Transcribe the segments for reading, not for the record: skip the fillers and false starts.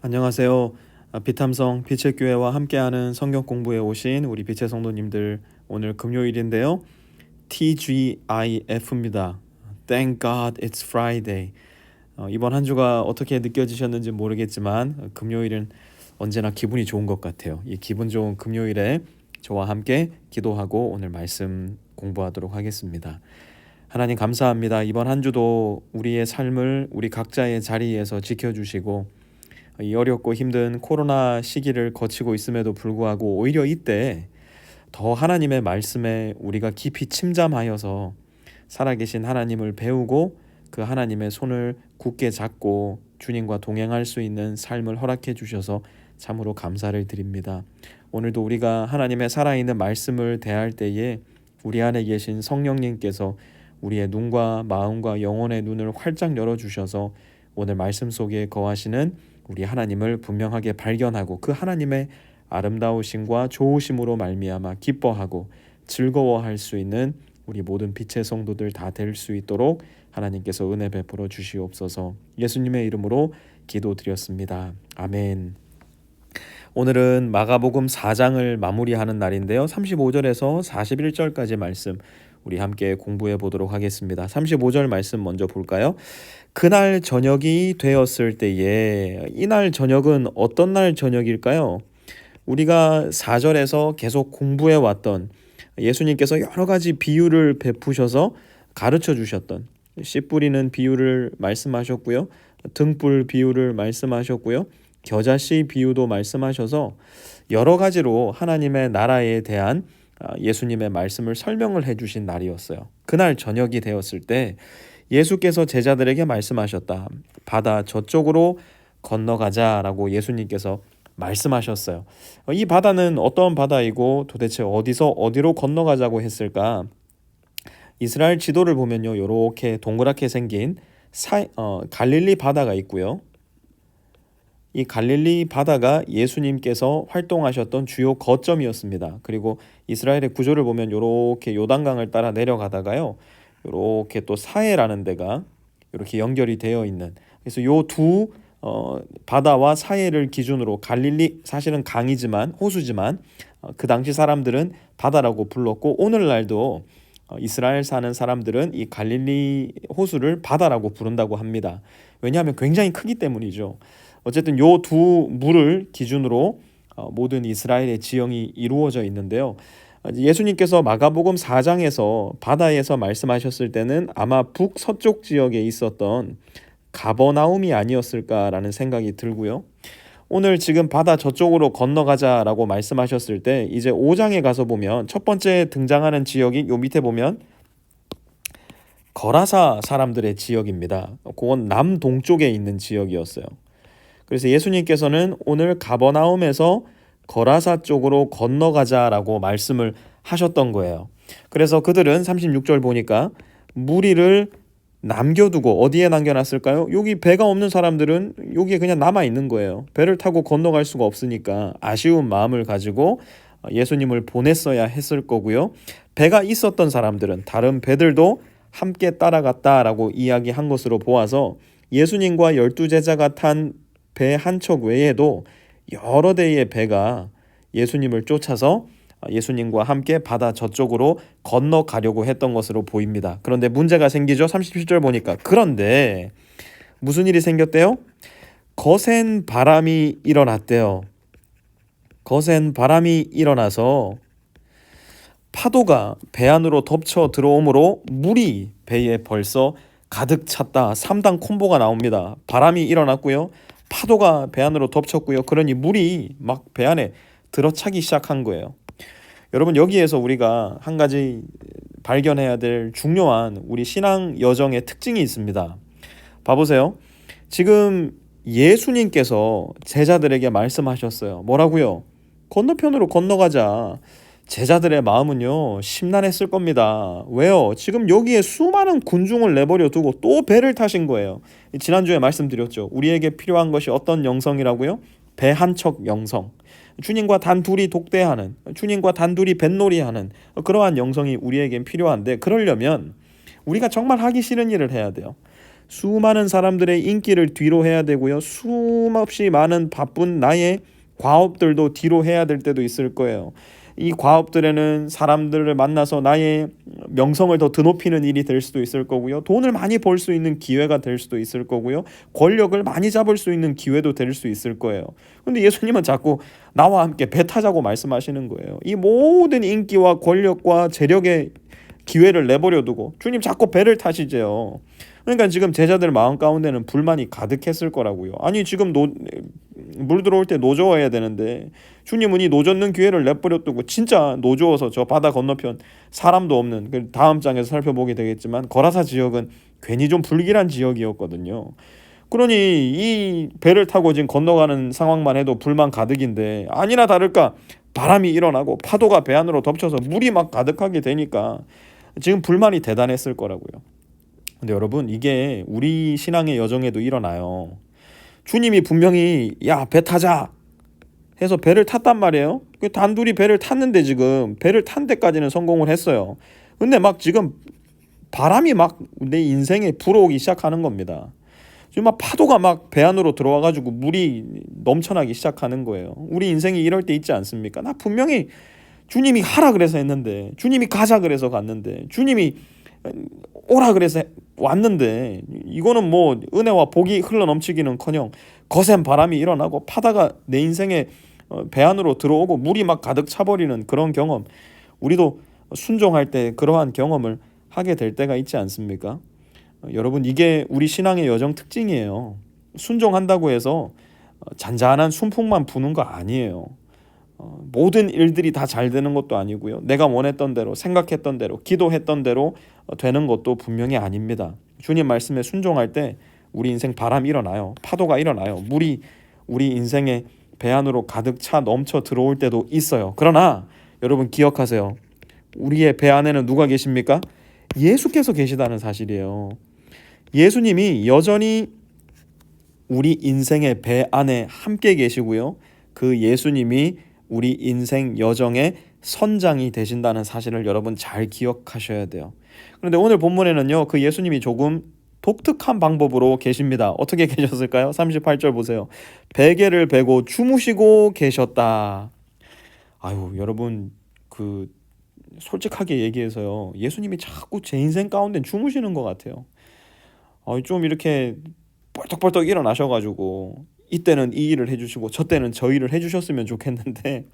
안녕하세요. 비탐성 빛의 교회와 함께하는 성경 공부에 오신 우리 빛의 성도님들, 오늘 금요일인데요. TGIF입니다. Thank God it's Friday. 이번 한 주가 어떻게 느껴지셨는지 모르겠지만 금요일은 언제나 기분이 좋은 것 같아요. 이 기분 좋은 금요일에 저와 함께 기도하고 오늘 말씀 공부하도록 하겠습니다. 하나님 감사합니다. 이번 한 주도 우리의 삶을 우리 각자의 자리에서 지켜주시고 이 어렵고 힘든 코로나 시기를 거치고 있음에도 불구하고 오히려 이때 더 하나님의 말씀에 우리가 깊이 침잠하여서 살아계신 하나님을 배우고 그 하나님의 손을 굳게 잡고 주님과 동행할 수 있는 삶을 허락해 주셔서 참으로 감사를 드립니다. 오늘도 우리가 하나님의 살아있는 말씀을 대할 때에 우리 안에 계신 성령님께서 우리의 눈과 마음과 영혼의 눈을 활짝 열어주셔서 오늘 말씀 속에 거하시는 우리 하나님을 분명하게 발견하고 그 하나님의 아름다우심과 좋으심으로 말미암아 기뻐하고 즐거워할 수 있는 우리 모든 빛의 성도들 다 될 수 있도록 하나님께서 은혜 베풀어 주시옵소서. 예수님의 이름으로 기도드렸습니다. 아멘. 오늘은 마가복음 4장을 마무리하는 날인데요. 35절에서 41절까지 말씀 우리 함께 공부해 보도록 하겠습니다. 35절 말씀 먼저 볼까요? 그날 저녁이 되었을 때에, 이날 저녁은 어떤 날 저녁일까요? 우리가 4절에서 계속 공부해 왔던 예수님께서 여러 가지 비유를 베푸셔서 가르쳐 주셨던 씨 뿌리는 비유를 말씀하셨고요. 등불 비유를 말씀하셨고요. 겨자씨 비유도 말씀하셔서 여러 가지로 하나님의 나라에 대한 예수님의 말씀을 설명을 해주신 날이었어요. 그날 저녁이 되었을 때 예수께서 제자들에게 말씀하셨다. 바다 저쪽으로 건너가자라고 예수님께서 말씀하셨어요. 이 바다는 어떤 바다이고 도대체 어디서 어디로 건너가자고 했을까? 이스라엘 지도를 보면요, 이렇게 동그랗게 생긴 갈릴리 바다가 있고요. 이 갈릴리 바다가 예수님께서 활동하셨던 주요 거점이었습니다. 그리고 이스라엘의 구조를 보면 이렇게 요단강을 따라 내려가다가요, 이렇게 또 사해라는 데가 이렇게 연결이 되어 있는, 그래서 요 두 바다와 사해를 기준으로 갈릴리, 사실은 강이지만 호수지만 그 당시 사람들은 바다라고 불렀고, 오늘날도 이스라엘 사는 사람들은 이 갈릴리 호수를 바다라고 부른다고 합니다. 왜냐하면 굉장히 크기 때문이죠. 어쨌든 요 두 물을 기준으로 모든 이스라엘의 지형이 이루어져 있는데요. 예수님께서 마가복음 4장에서 바다에서 말씀하셨을 때는 아마 북서쪽 지역에 있었던 가버나움이 아니었을까라는 생각이 들고요. 오늘 지금 바다 저쪽으로 건너가자라고 말씀하셨을 때 이제 5장에 가서 보면 첫 번째 등장하는 지역이 요 밑에 보면 거라사 사람들의 지역입니다. 그건 남동쪽에 있는 지역이었어요. 그래서 예수님께서는 오늘 가버나움에서 거라사 쪽으로 건너가자라고 말씀을 하셨던 거예요. 그래서 그들은 36절 보니까 무리를 남겨두고, 어디에 남겨놨을까요? 여기 배가 없는 사람들은 여기에 그냥 남아 있는 거예요. 배를 타고 건너갈 수가 없으니까 아쉬운 마음을 가지고 예수님을 보냈어야 했을 거고요. 배가 있었던 사람들은 다른 배들도 함께 따라갔다라고 이야기한 것으로 보아서 예수님과 12제자가 탄 배 한 척 외에도 여러 대의 배가 예수님을 쫓아서 예수님과 함께 바다 저쪽으로 건너가려고 했던 것으로 보입니다. 그런데 문제가 생기죠. 37절 보니까. 그런데 무슨 일이 생겼대요? 거센 바람이 일어났대요. 거센 바람이 일어나서 파도가 배 안으로 덮쳐 들어오므로 물이 배에 벌써 가득 찼다. 3단 콤보가 나옵니다. 바람이 일어났고요, 파도가 배 안으로 덮쳤고요. 그러니 물이 막 배 안에 들어차기 시작한 거예요. 여러분, 여기에서 우리가 한 가지 발견해야 될 중요한 우리 신앙 여정의 특징이 있습니다. 봐보세요. 지금 예수님께서 제자들에게 말씀하셨어요. 뭐라고요? 건너편으로 건너가자. 제자들의 마음은요, 심란했을 겁니다. 왜요? 지금 여기에 수많은 군중을 내버려 두고 또 배를 타신 거예요. 지난주에 말씀드렸죠. 우리에게 필요한 것이 어떤 영성이라고요? 배 한 척 영성. 주님과 단둘이 독대하는, 주님과 단둘이 뱃놀이하는 그러한 영성이 우리에겐 필요한데, 그러려면 우리가 정말 하기 싫은 일을 해야 돼요. 수많은 사람들의 인기를 뒤로 해야 되고요. 수없이 많은 바쁜 나의 과업들도 뒤로 해야 될 때도 있을 거예요. 이 과업들에는 사람들을 만나서 나의 명성을 더 드높이는 일이 될 수도 있을 거고요. 돈을 많이 벌 수 있는 기회가 될 수도 있을 거고요. 권력을 많이 잡을 수 있는 기회도 될 수 있을 거예요. 근데 예수님은 자꾸 나와 함께 배 타자고 말씀하시는 거예요. 이 모든 인기와 권력과 재력의 기회를 내버려 두고 주님 자꾸 배를 타시죠. 그러니까 지금 제자들 마음 가운데는 불만이 가득했을 거라고요. 아니 지금 물 들어올 때 노저어야 되는데 주님은 이 노젓는 기회를 내버려 두고 진짜 노저어서 저 바다 건너편 사람도 없는, 그 다음 장에서 살펴보게 되겠지만 거라사 지역은 괜히 좀 불길한 지역이었거든요. 그러니 이 배를 타고 지금 건너가는 상황만 해도 불만 가득인데 아니나 다를까 바람이 일어나고 파도가 배 안으로 덮쳐서 물이 막 가득하게 되니까 지금 불만이 대단했을 거라고요. 근데 여러분 이게 우리 신앙의 여정에도 일어나요. 주님이 분명히 야, 배 타자 해서 배를 탔단 말이에요. 그 단둘이 배를 탔는데 지금 배를 탄 데까지는 성공을 했어요. 근데 막 지금 바람이 막 내 인생에 불어오기 시작하는 겁니다. 지금 막 파도가 막 배 안으로 들어와가지고 물이 넘쳐나기 시작하는 거예요. 우리 인생이 이럴 때 있지 않습니까? 나 분명히 주님이 하라 그래서 했는데, 주님이 가자 그래서 갔는데, 주님이 오라 그래서 왔는데, 이거는 뭐 은혜와 복이 흘러넘치기는커녕 거센 바람이 일어나고 파다가 내 인생에 배 안으로 들어오고 물이 막 가득 차버리는 그런 경험, 우리도 순종할 때 그러한 경험을 하게 될 때가 있지 않습니까? 여러분 이게 우리 신앙의 여정 특징이에요. 순종한다고 해서 잔잔한 순풍만 부는 거 아니에요. 모든 일들이 다 잘 되는 것도 아니고요. 내가 원했던 대로, 생각했던 대로, 기도했던 대로 되는 것도 분명히 아닙니다. 주님 말씀에 순종할 때 우리 인생 바람이 일어나요. 파도가 일어나요. 물이 우리 인생의 배 안으로 가득 차 넘쳐 들어올 때도 있어요. 그러나 여러분 기억하세요. 우리의 배 안에는 누가 계십니까? 예수께서 계시다는 사실이에요. 예수님이 여전히 우리 인생의 배 안에 함께 계시고요. 그 예수님이 우리 인생 여정의 선장이 되신다는 사실을 여러분 잘 기억하셔야 돼요. 그런데 오늘 본문에는요, 그 예수님이 조금 독특한 방법으로 계십니다. 어떻게 계셨을까요? 38절 보세요. 베개를 베고 주무시고 계셨다. 아유, 여러분 그 솔직하게 얘기해서요, 예수님이 자꾸 제 인생 가운데 주무시는 것 같아요. 좀 이렇게 벌떡벌떡 일어나셔가지고 이때는 이 일을 해주시고 저 때는 저 일을 해주셨으면 좋겠는데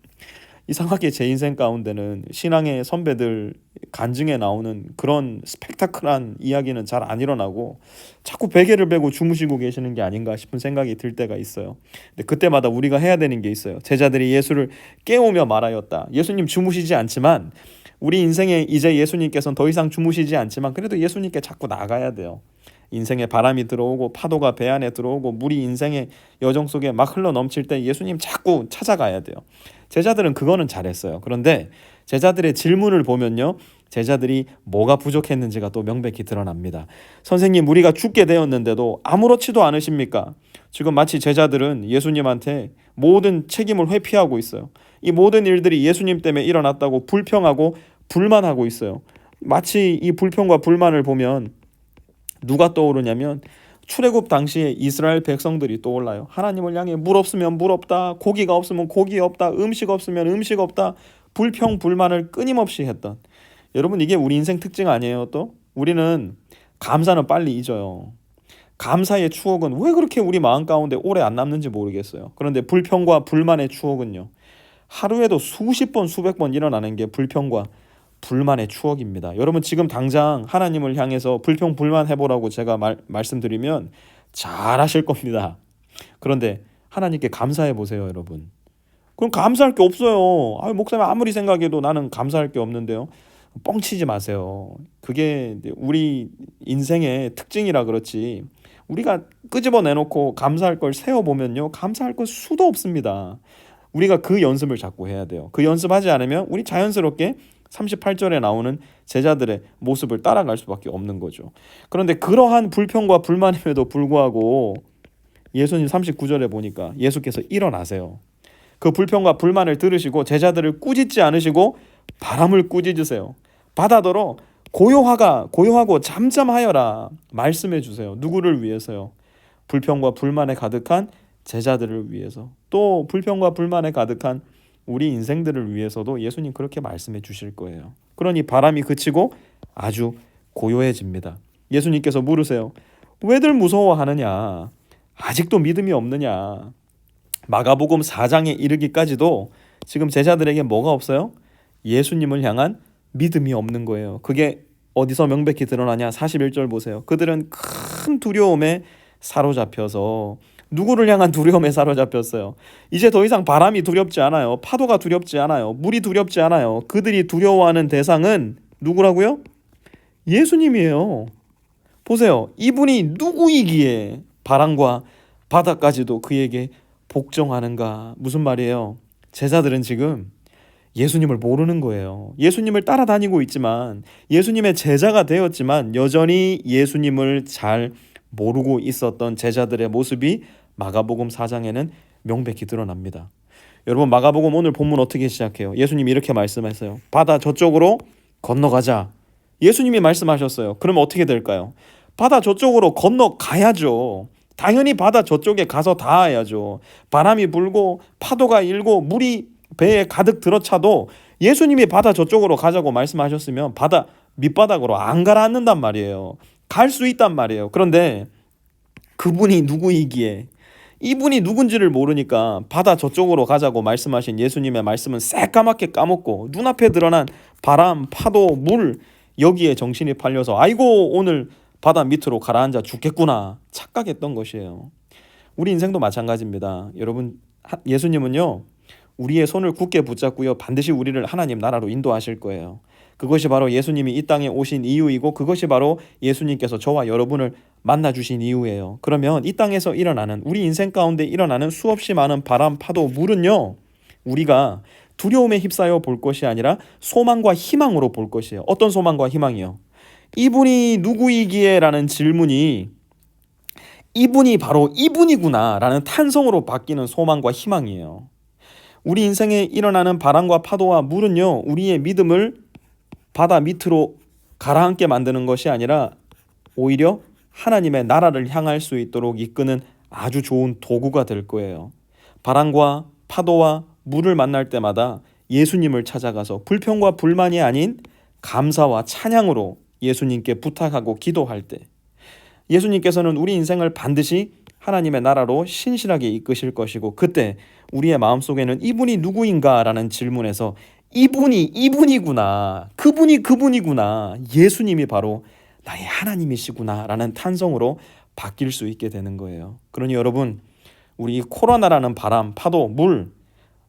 이상하게 제 인생 가운데는 신앙의 선배들 간증에 나오는 그런 스펙타클한 이야기는 잘 안 일어나고 자꾸 베개를 베고 주무시고 계시는 게 아닌가 싶은 생각이 들 때가 있어요. 근데 그때마다 우리가 해야 되는 게 있어요. 제자들이 예수를 깨우며 말하였다. 예수님 주무시지 않지만, 우리 인생에 이제 예수님께서는 더 이상 주무시지 않지만 그래도 예수님께 자꾸 나가야 돼요. 인생에 바람이 들어오고 파도가 배 안에 들어오고 물이 인생의 여정 속에 막 흘러 넘칠 때 예수님 자꾸 찾아가야 돼요. 제자들은 그거는 잘했어요. 그런데 제자들의 질문을 보면요, 제자들이 뭐가 부족했는지가 또 명백히 드러납니다. 선생님, 우리가 죽게 되었는데도 아무렇지도 않으십니까? 지금 마치 제자들은 예수님한테 모든 책임을 회피하고 있어요. 이 모든 일들이 예수님 때문에 일어났다고 불평하고 불만하고 있어요. 마치 이 불평과 불만을 보면 누가 떠오르냐면 출애굽 당시에 이스라엘 백성들이 떠올라요. 하나님을 향해 물 없으면 물 없다, 고기가 없으면 고기 없다, 음식 없으면 음식 없다, 불평 불만을 끊임없이 했던, 여러분 이게 우리 인생 특징 아니에요? 또 우리는 감사는 빨리 잊어요. 감사의 추억은 왜 그렇게 우리 마음 가운데 오래 안 남는지 모르겠어요. 그런데 불평과 불만의 추억은요, 하루에도 수십 번 수백 번 일어나는 게 불평과 불만의 추억입니다. 여러분 지금 당장 하나님을 향해서 불평 불만 해보라고 제가 말씀드리면 잘하실 겁니다. 그런데 하나님께 감사해 보세요, 여러분. 그럼 감사할 게 없어요. 목사님 아무리 생각해도 나는 감사할 게 없는데요. 뻥치지 마세요. 그게 우리 인생의 특징이라 그렇지, 우리가 끄집어 내놓고 감사할 걸 세워보면요, 감사할 거 수도 없습니다. 우리가 그 연습을 자꾸 해야 돼요. 그 연습하지 않으면 우리 자연스럽게 38절에 나오는 제자들의 모습을 따라갈 수밖에 없는 거죠. 그런데 그러한 불평과 불만임에도 불구하고 예수님 39절에 보니까 예수께서 일어나세요. 그 불평과 불만을 들으시고 제자들을 꾸짖지 않으시고 바람을 꾸짖으세요. 바다더러 고요하고 잠잠하여라 말씀해 주세요. 누구를 위해서요? 불평과 불만에 가득한 제자들을 위해서, 또 불평과 불만에 가득한 우리 인생들을 위해서도 예수님 그렇게 말씀해 주실 거예요. 그러니 바람이 그치고 아주 고요해집니다. 예수님께서 물으세요. 왜들 무서워하느냐? 아직도 믿음이 없느냐? 마가복음 4장에 이르기까지도 지금 제자들에게 뭐가 없어요? 예수님을 향한 믿음이 없는 거예요. 그게 어디서 명백히 드러나냐? 41절 보세요. 그들은 큰 두려움에 사로잡혀서, 누구를 향한 두려움에 사로잡혔어요? 이제 더 이상 바람이 두렵지 않아요. 파도가 두렵지 않아요. 물이 두렵지 않아요. 그들이 두려워하는 대상은 누구라고요? 예수님이에요. 보세요. 이분이 누구이기에 바람과 바다까지도 그에게 복종하는가? 무슨 말이에요? 제자들은 지금 예수님을 모르는 거예요. 예수님을 따라다니고 있지만, 예수님의 제자가 되었지만 여전히 예수님을 잘 모르고 있었던 제자들의 모습이 마가복음 4장에는 명백히 드러납니다. 여러분, 마가복음 오늘 본문 어떻게 시작해요? 예수님이 이렇게 말씀하세요. 바다 저쪽으로 건너가자. 예수님이 말씀하셨어요. 그럼 어떻게 될까요? 바다 저쪽으로 건너가야죠. 당연히 바다 저쪽에 가서 닿아야죠. 바람이 불고 파도가 일고 물이 배에 가득 들어차도 예수님이 바다 저쪽으로 가자고 말씀하셨으면 바다 밑바닥으로 안 가라앉는단 말이에요. 갈 수 있단 말이에요. 그런데 그분이 누구이기에, 이분이 누군지를 모르니까 바다 저쪽으로 가자고 말씀하신 예수님의 말씀은 새까맣게 까먹고 눈앞에 드러난 바람, 파도, 물, 여기에 정신이 팔려서 아이고 오늘 바다 밑으로 가라앉아 죽겠구나 착각했던 것이에요. 우리 인생도 마찬가지입니다. 여러분, 예수님은요 우리의 손을 굳게 붙잡고요 반드시 우리를 하나님 나라로 인도하실 거예요. 그것이 바로 예수님이 이 땅에 오신 이유이고, 그것이 바로 예수님께서 저와 여러분을 만나주신 이유예요. 그러면 이 땅에서 일어나는, 우리 인생 가운데 일어나는 수없이 많은 바람, 파도, 물은요 우리가 두려움에 휩싸여 볼 것이 아니라 소망과 희망으로 볼 것이에요. 어떤 소망과 희망이요? 이분이 누구이기에 라는 질문이 이분이 바로 이분이구나 라는 탄성으로 바뀌는 소망과 희망이에요. 우리 인생에 일어나는 바람과 파도와 물은요 우리의 믿음을 바다 밑으로 가라앉게 만드는 것이 아니라 오히려 하나님의 나라를 향할 수 있도록 이끄는 아주 좋은 도구가 될 거예요. 바람과 파도와 물을 만날 때마다 예수님을 찾아가서 불평과 불만이 아닌 감사와 찬양으로 예수님께 부탁하고 기도할 때, 예수님께서는 우리 인생을 반드시 하나님의 나라로 신실하게 이끄실 것이고, 그때 우리의 마음속에는 이분이 누구인가라는 질문에서 이분이구나, 그분이구나, 예수님이 바로 나의 하나님이시구나 라는 탄성으로 바뀔 수 있게 되는 거예요. 그러니 여러분, 우리 코로나라는 바람, 파도, 물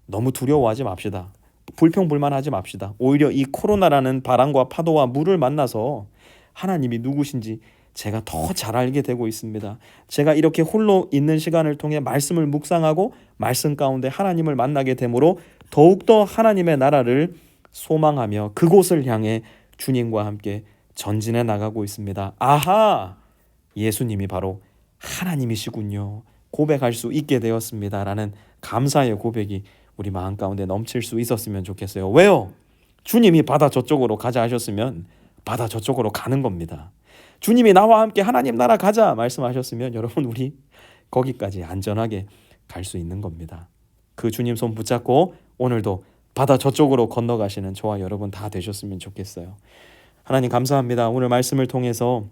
너무 두려워하지 맙시다. 불평불만하지 맙시다. 오히려 이 코로나라는 바람과 파도와 물을 만나서 하나님이 누구신지 제가 더 잘 알게 되고 있습니다. 제가 이렇게 홀로 있는 시간을 통해 말씀을 묵상하고 말씀 가운데 하나님을 만나게 되므로 더욱더 하나님의 나라를 소망하며 그곳을 향해 주님과 함께 전진해 나가고 있습니다. 아하! 예수님이 바로 하나님이시군요. 고백할 수 있게 되었습니다. 라는 감사의 고백이 우리 마음 가운데 넘칠 수 있었으면 좋겠어요. 왜요? 주님이 바다 저쪽으로 가자 하셨으면 바다 저쪽으로 가는 겁니다. 주님이 나와 함께 하나님 나라 가자 말씀하셨으면 여러분 우리 거기까지 안전하게 갈 수 있는 겁니다. 그 주님 손 붙잡고 오늘도 바다 저쪽으로 건너가시는 저와 여러분 다 되셨으면 좋겠어요. 하나님 감사합니다. 오늘 말씀을 통해서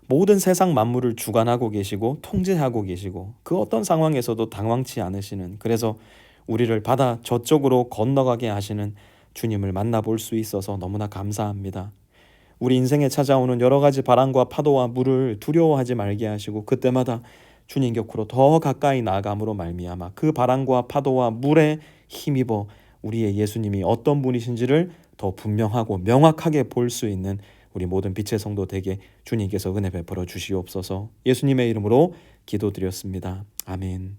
모든 세상 만물을 주관하고 계시고 통제하고 계시고 그 어떤 상황에서도 당황치 않으시는, 그래서 우리를 바다 저쪽으로 건너가게 하시는 주님을 만나볼 수 있어서 너무나 감사합니다. 우리 인생에 찾아오는 여러 가지 바람과 파도와 물을 두려워하지 말게 하시고 그때마다 주님 곁으로 더 가까이 나아감으로 말미암아 그 바람과 파도와 물에 힘입어 우리의 예수님이 어떤 분이신지를 더 분명하고 명확하게 볼 수 있는 우리 모든 빛의 성도 되게 주님께서 은혜 베풀어 주시옵소서. 예수님의 이름으로 기도드렸습니다. 아멘.